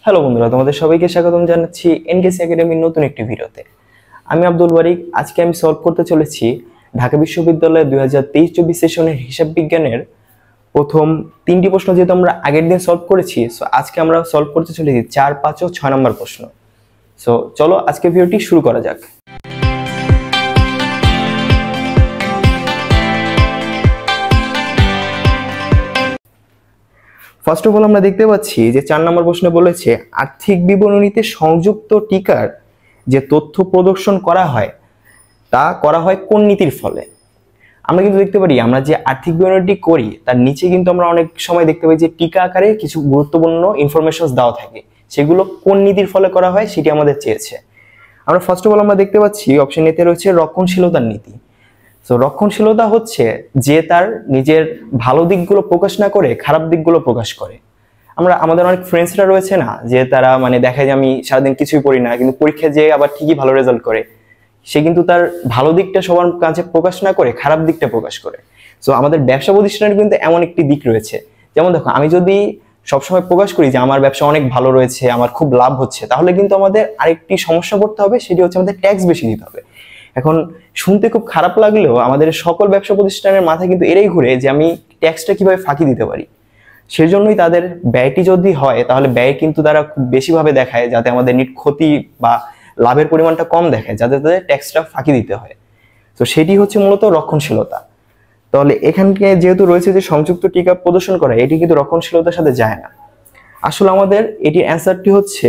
Hello বন্ধুরা, তোমাদের সবাইকে স্বাগতম জানাচ্ছি এনকেসি একাডেমির নতুন একটি ভিডিওতে। আমি আব্দুল বারিক। আজকে আমি সলভ করতে চলেছি ঢাকা বিশ্ববিদ্যালয়ের 2023-24 সেশনের হিসাব বিজ্ঞানের প্রথম 3টি প্রশ্ন। যেহেতু আমরা আগের দিন সলভ করেছি, সো আজকে আমরা সলভ করতে চলেছি 4, 5 ও 6 নম্বর প্রশ্ন। সো চলো আজকে ভিডিওটি শুরু করা যাক। ফার্স্ট অফ অল আমরা দেখতে পাচ্ছি যে 4 নম্বর প্রশ্নে বলেছে আর্থিক বিবরণীতে সংযুক্ত টিকার যে তথ্য প্রদর্শন করা হয় তা করা হয় কোন নীতির ফলে। আমরা কিন্তু দেখতে পারি আমরা যে আর্থিক বিবরণীটি করি তার নিচে কিন্তু আমরা অনেক সময় দেখতে পাই যে টিকা আকারে কিছু গুরুত্বপূর্ণ ইনফরমেশন দেওয়া থাকে, সেগুলো কোন নীতির ফলে করা হয় সেটি আমাদের চেয়েছে। আমরা ফার্স্ট অফ অল আমরা দেখতে পাচ্ছি অপশন এতে রয়েছে রক্ষণশীলতার নীতি। তো রক্ষণশীলতা হচ্ছে যে তার নিজের ভালো দিকগুলো প্রকাশ না করে খারাপ দিকগুলো প্রকাশ করে। আমাদের অনেক ফ্রেন্ডসরা রয়েছে না, যে তারা দেখায় যে আমি সারাদিন কিছুই পড়ি না, কিন্তু পরীক্ষায় যেয়ে আবার ঠিকই ভালো রেজাল্ট করে। সে কিন্তু তার ভালো দিকটা সবার কাছে প্রকাশ না করে খারাপ দিকটা প্রকাশ করে। সো আমাদের ব্যবসা প্রতিষ্ঠানের কিন্তু এমন একটি দিক রয়েছে। যেমন দেখো, আমি যদি সবসময় প্রকাশ করি যে আমার ব্যবসা অনেক ভালো রয়েছে, আমার খুব লাভ হচ্ছে, তাহলে কিন্তু আমাদের আরেকটি সমস্যা করতে হবে, সেটি হচ্ছে আমাদের ট্যাক্স বেশি দিতে হবে। এখন শুনতে খুব খারাপ লাগলেও আমাদের সকল ব্যবসা প্রতিষ্ঠানের মাথায় কিন্তু এরাই ঘুরে যে আমি ট্যাক্সটা কিভাবে ফাঁকি দিতে পারি। সেজন্যই তাদের ব্যয়টি যদি হয় তাহলে ব্যয় কিন্তু তারা খুব বেশিভাবে দেখায়, যাতে আমাদের ক্ষতি বা লাভের পরিমাণটা কম দেখায়, যাতে তাদের ট্যাক্সটা ফাঁকি দিতে হয়। তো সেটি হচ্ছে মূলত রক্ষণশীলতা। তাহলে এখানকে যেহেতু রয়েছে যে সংযুক্ত টিকা প্রদর্শন করা, এটি কিন্তু রক্ষণশীলতার সাথে যায় না। আসলে আমাদের এটির অ্যান্সারটি হচ্ছে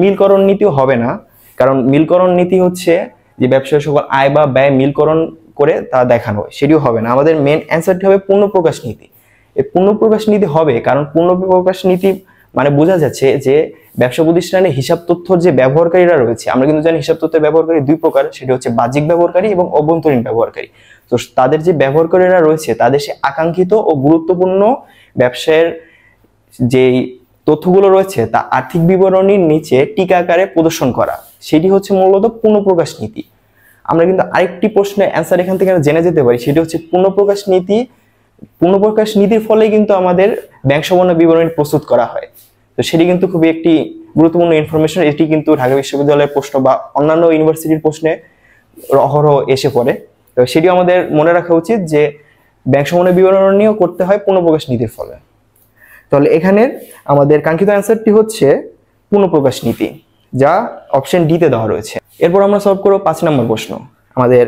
মিলকরণ নীতিও হবে না, কারণ মিলকরণ নীতি হচ্ছে যে ব্যবসায় সকল আয় বা ব্যয় মিলকরণ করে তা দেখানো, সেটিও হবে না। আমাদের মেন অ্যান্সারটি হবে পূর্ণপ্রকাশ নীতি। এই পূর্ণপ্রকাশ নীতি হবে কারণ পূর্ণপ্রকাশ নীতি বোঝা যাচ্ছে যে ব্যবসা প্রতিষ্ঠানে হিসাব তথ্যর যে ব্যবহারকারীরা রয়েছে, আমরা কিন্তু জানি হিসাব তথ্যের ব্যবহারকারী দুই প্রকার, সেটি হচ্ছে বাহ্যিক ব্যবহারকারী এবং অভ্যন্তরীণ ব্যবহারকারী। তো তাদের যে ব্যবহারকারীরা রয়েছে তাদের সে আকাঙ্ক্ষিত ও গুরুত্বপূর্ণ ব্যবসায়ের যেই তথ্যগুলো রয়েছে তা আর্থিক বিবরণীর নিচে টিকা আকারে প্রদর্শন করা, সেটি হচ্ছে মূলত পূর্ণপ্রকাশ নীতি। আমরা কিন্তু আরেকটি প্রশ্নের অ্যান্সার এখান থেকে জেনে যেতে পারি, সেটি হচ্ছে পূর্ণপ্রকাশ নীতি। পূর্ণপ্রকাশ নীতির ফলে কিন্তু আমাদের ব্যাংক সমন্বয় বিবরণী প্রস্তুত করা হয়। তো সেটি কিন্তু খুবই একটি গুরুত্বপূর্ণ ইনফরমেশন। এটি কিন্তু ঢাকা বিশ্ববিদ্যালয়ের প্রশ্ন বা অন্যান্য ইউনিভার্সিটির প্রশ্নে অহরহ এসে পড়ে। তো সেটিও আমাদের মনে রাখা উচিত যে ব্যাংক সমন্বয় বিবরণীও করতে হয় পূর্ণপ্রকাশ নীতির ফলে। তাহলে এখানের আমাদের কাঙ্ক্ষিত অ্যান্সারটি হচ্ছে পূর্ণপ্রকাশ নীতি, যা অপশন ডিতে দেওয়া রয়েছে। এরপর আমরা সলভ করব 5 নম্বর প্রশ্ন। আমাদের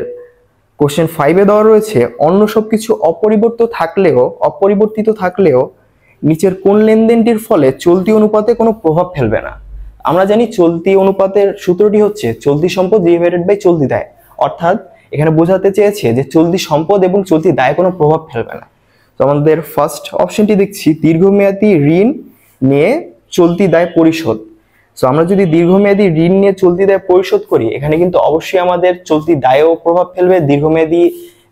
কোশ্চেন 5-এ দেওয়া রয়েছে অন্য সবকিছু অপরিবর্তিত থাকলেও নিচের কোন লেনদেনটির ফলে চলতি অনুপাতে কোনো প্রভাব ফেলবে না। আমরা জানি চলতি অনুপাতের সূত্রটি হচ্ছে চলতি সম্পদ ডিভাইডেড বাই চলতি দায়, অর্থাৎ এখানে বোঝাতে চেয়েছে যে চলতি সম্পদ এবং চলতি দায় কোনো প্রভাব ফেলবে না। তো আমাদের ফার্স্ট অপশনটি দেখছি দীর্ঘমেয়াদী ঋণ নিয়ে চলতি দায় পরিশোধ। সো আমরা যদি দীর্ঘমেয়াদী ঋণ নিয়ে চলতি দায় পরিশোধ করি, এখানে কিন্তু অবশ্যই আমাদের চলতি দায়ও প্রভাব ফেলবে, দীর্ঘমেয়াদী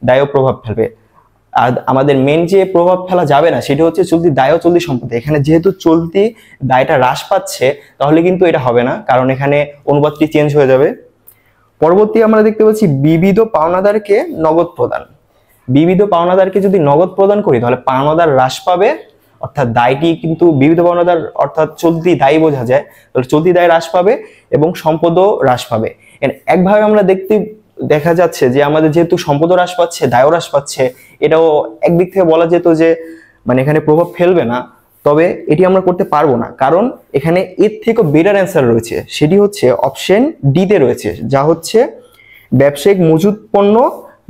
দায়ও প্রভাব ফেলবে। আর আমাদের মেন যে প্রভাব ফেলা যাবে না সেটা হচ্ছে চলতি দায় ও চলতি সম্পদ। এখানে যেহেতু চলতি দায়টা হ্রাস পাচ্ছে তাহলে কিন্তু এটা হবে না, কারণ এখানে অনুপাতটি চেঞ্জ হয়ে যাবে। পরবর্তী আমরা দেখতে পাচ্ছি বিবিধ পাওনাদারকে নগদ প্রদান। বিবিধ পাওনাদারকে যদি নগদ প্রদান করি তাহলে পাওনাদার হ্রাস পাবে, অর্থাৎ দায়টি কিন্তু বিবিধ পাওনাদার অর্থাৎ চলতি দায় বোঝা যায়, তাহলে চলতি দায় হ্রাস পাবে এবং সম্পদও হ্রাস পাবে। একভাবে আমরা দেখা যাচ্ছে যে আমাদের যেহেতু সম্পদও হ্রাস পাচ্ছে দায়ও হ্রাস পাচ্ছে, এটাও একদিক থেকে বলা যেত যে এখানে প্রভাব ফেলবে না। তবে এটি আমরা করতে পারবো না, কারণ এখানে এর থেকে বেটার অ্যান্সার রয়েছে, সেটি হচ্ছে অপশন ডিতে রয়েছে, যা হচ্ছে ব্যবসায়িক মজুত পণ্য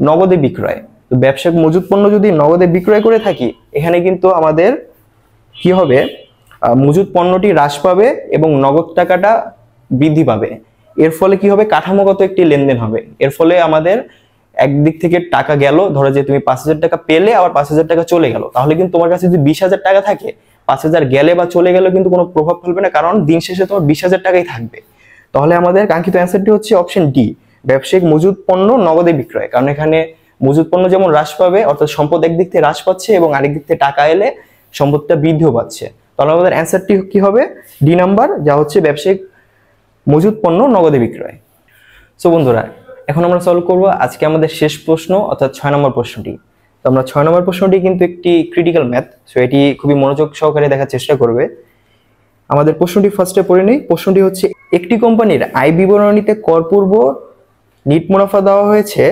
নগদে বিক্রয়। তো ব্যবসায়িক মজুত পণ্য যদি নগদে বিক্রয় করে থাকি, এখানে কিন্তু আমাদের কি হবে, মজুত পণ্যটি হ্রাস পাবে এবং নগদ টাকাটা বৃদ্ধি পাবে। এর ফলে কি হবে, কাঠামোগত একটি লেনদেন হবে। এর ফলে আমাদের একদিক থেকে টাকা গেল, ধরো যে তুমি 5,000 টাকা পেলে আবার 5,000 টাকা চলে গেল, তাহলে কিন্তু তোমার কাছে যদি 20,000 টাকা থাকে 5,000 গেলে বা চলে গেলে কিন্তু কোনো প্রভাব ফেলবে না, কারণ দিন শেষে তোমার 20,000 টাকাই থাকবে। তাহলে আমাদের কাঙ্ক্ষিত অ্যান্সারটি হচ্ছে অপশন ডি, ব্যবসায়িক মজুত পণ্য নগদে বিক্রয়। কারণ এখানে মজুত পণ্য যেমন হ্রাস পাবে, অর্থাৎ সম্পদ একদিক থেকে হ্রাস পাচ্ছে এবং আরেক দিক থেকে টাকা এলে সম্পদটা বৃদ্ধিও পাচ্ছে। তাহলে আমাদের অ্যান্সারটি কি হবে, ডি নাম্বার, যা হচ্ছে ব্যবসায়িক মজুত পণ্য নগদে বিক্রয়। সো বন্ধুরা, এখন আমরা সলভ করব আজকে আমাদের শেষ প্রশ্ন, অর্থাৎ 6 নম্বর প্রশ্নটি। তো আমরা 6 নম্বর প্রশ্নটি কিন্তু একটি ক্রিটিক্যাল ম্যাথ, সো এটি খুবই মনোযোগ সহকারে দেখার চেষ্টা করবে। আমাদের প্রশ্নটি ফার্স্টে পড়ে নেই। প্রশ্নটি হচ্ছে, একটি কোম্পানির আয় বিবরণীতে করপূর্ব নিট মুনাফা দেওয়া হয়েছে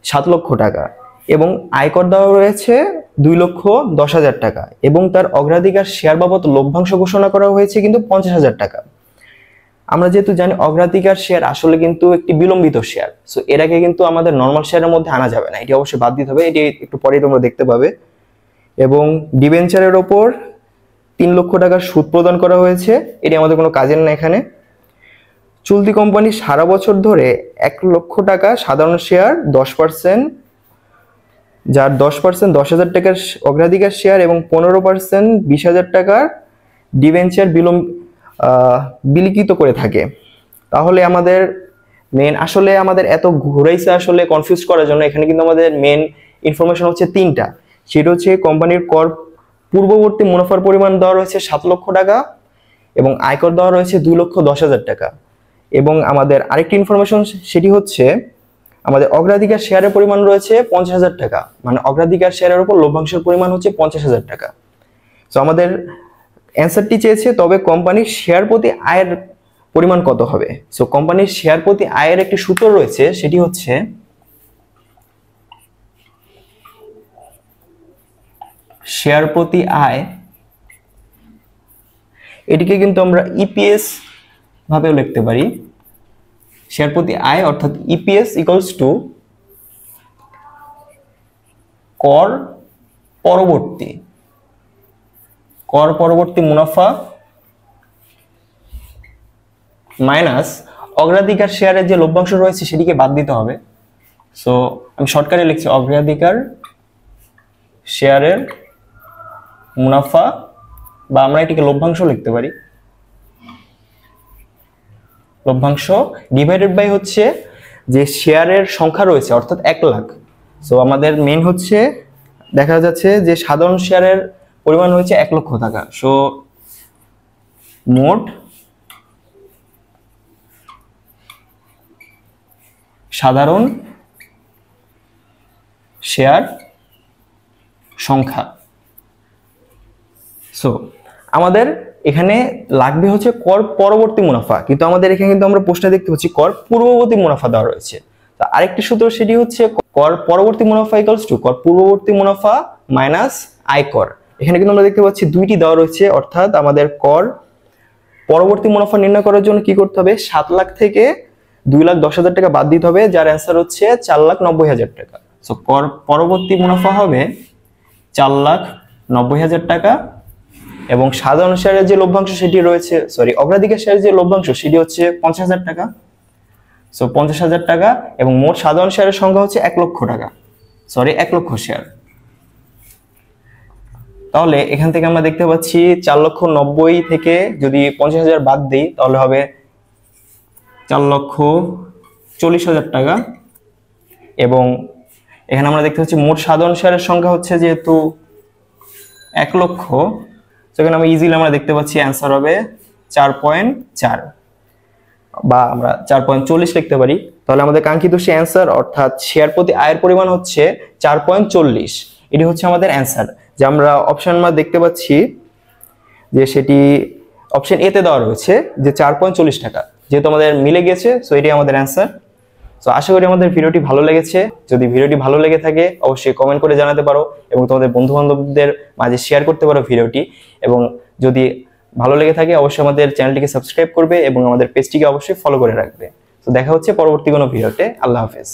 7 লক্ষ টাকা এবং আয়কর দেওয়া রয়েছে 2,10,000 টাকা এবং তার অগ্রাধিকার শেয়ার বাবদ লভ্যাংশ ঘোষণা করা হয়েছে কিন্তু 50,000 টাকা। আমরা যেহেতু জানি অগ্রাধিকার শেয়ার আসলে কিন্তু একটি বিলম্বিত শেয়ার, সো এর আগে কিন্তু আমাদের নর্মাল শেয়ারের মধ্যে আনা যাবে না, এটি অবশ্যই বাদ দিতে হবে, এটি একটু পরেই তোমরা দেখতে পাবে। এবং ডিবেঞ্চারের ওপর 3 লক্ষ টাকার সুদ প্রদান করা হয়েছে, এটি আমাদের কোনো কাজের না এখানে। চলতি কোম্পানি সারা বছর ধরে 1 লক্ষ টাকা সাধারণ শেয়ার 10%, যার 10% 10,000 টাকার অগ্রাধিকার শেয়ার এবং 15% 20,000 টাকার ডিবেঞ্চার বিলিখিত করে থাকে। তাহলে আমাদের আসলে আমাদের এত ঘুরাইছে আসলে কনফিউজ করার জন্য, এখানে কিন্তু আমাদের মেন ইনফরমেশন হচ্ছে 3টা। সেটা হচ্ছে কোম্পানির কর পূর্ববর্তী মুনাফার পরিমাণ দেওয়া রয়েছে 7 লক্ষ টাকা এবং আয়কর দেওয়া রয়েছে 2,10,000 টাকা। এবং আমাদের আরেকটি ইনফরমেশন সেটি হচ্ছে আমাদের অগ্রাধিকার শেয়ারের পরিমাণ রয়েছে 50,000 টাকা, মানে অগ্রাধিকার শেয়ারের উপর লভ্যাংশের পরিমাণ হচ্ছে 50,000 টাকা। তো আমাদের অ্যান্সারটি চেয়েছে তবে কোম্পানির শেয়ার প্রতি আয়ের পরিমাণ কত হবে। সো কোম্পানির শেয়ার প্রতি আয়ের একটি সূত্র রয়েছে, সেটি হচ্ছে শেয়ার প্রতি আয়, এটিকে কিন্তু আমরা ইপিএস ভাবেও লিখতে পারি। শেয়ার প্রতি আয় অর্থাৎ ইপিএস ইকুয়ালস টু কর পরবর্তী মুনাফা মাইনাস অগ্রাধিকার শেয়ারের যে লভ্যাংশ রয়েছে সেটিকে বাদ দিতে হবে। সো আমি শর্টকাটে লিখছি অগ্রাধিকার শেয়ারের মুনাফা, বা আমরা এটিকে লভ্যাংশ লিখতে পারি, লভ্যাংশ ডিভাইডেড বাই হচ্ছে যে শেয়ারের সংখ্যা রয়েছে অর্থাৎ 1 লাখ। সো আমাদের মেন হচ্ছে দেখা যাচ্ছে যে সাধারণ শেয়ারের পরিমাণ হয়েছে 1 লক্ষ টাকা। সো মোট সাধারণ শেয়ার সংখ্যা। সো আমাদের এখানে লাগবে হচ্ছে কর পরবর্তী মুনাফা, কিন্তু আমাদের এখানে কিন্তু আমরা প্রশ্নে দেখতে পাচ্ছি কর পূর্ববর্তী মুনাফা দেওয়া রয়েছে। তো আরেকটি সূত্র সেটি হচ্ছে কর পরবর্তী মুনাফা ইকুয়ালস টু কর পূর্ববর্তী মুনাফা মাইনাস আয়কর। এখানে কিন্তু আমরা দেখতে পাচ্ছি 2টি দেওয়া রয়েছে, অর্থাৎ আমাদের কর পরবর্তী মুনাফা নির্ণয় করার জন্য কি করতে হবে, 7 লাখ থেকে 2,10,000 টাকা বাদ দিতে হবে, যার অ্যান্সার হচ্ছে 4,90,000 টাকা। সো কর পরবর্তী মুনাফা হবে 4,90,000 টাকা এবং সাধারণ শেয়ারের যে লভ্যাংশ সেটি রয়েছে, অগ্রাধিকার শেয়ারের যে লভ্যাংশ সেটি হচ্ছে 50,000 টাকা। সো 50,000 টাকা এবং মোট সাধারণ শেয়ারের সংখ্যা হচ্ছে 1 লক্ষ টাকা, 1 লক্ষ শেয়ার। তাহলে এখান থেকে আমরা দেখতে পাচ্ছি 4,90,000 থেকে যদি 50,000 বাদ দিই তাহলে হবে 4,40,000 টাকা। এবং এখানে আমরা দেখতে পাচ্ছি মোট সাধারণ শেয়ারের সংখ্যা হচ্ছে যেহেতু 1 লক্ষ, সেখানে আমরা ইজিলি আমরা দেখতে পাচ্ছি অ্যান্সার হবে 4.4 বা আমরা 4.40 লিখতে পারি। তাহলে আমাদের কাঙ্ক্ষিত সে অ্যান্সার অর্থাৎ শেয়ার প্রতি আয়ের পরিমাণ হচ্ছে 4.40, এটি হচ্ছে আমাদের অ্যান্সার। যে আমরা অপশন মা দেখতে পাচ্ছি যে সেটি অপশন এ তে দেওয়া রয়েছে যে 4.40 টাকা, যেহেতু আমাদের মিলে গেছে, সো এটি আমাদের অ্যান্সার। সো আশা করি আমাদের ভিডিওটি ভালো লেগেছে। যদি ভিডিওটি ভালো লেগে থাকে অবশ্যই কমেন্ট করে জানাতে পারো এবং তোমাদের বন্ধু বান্ধবদের মাঝে শেয়ার করতে পারো ভিডিওটি। এবং যদি ভালো লেগে থাকে অবশ্যই আমাদের চ্যানেলটিকে সাবস্ক্রাইব করবে এবং আমাদের পেজটিকে অবশ্যই ফলো করে রাখবে। তো দেখা হচ্ছে পরবর্তী কোনো ভিডিওতে। আল্লাহ হাফেজ।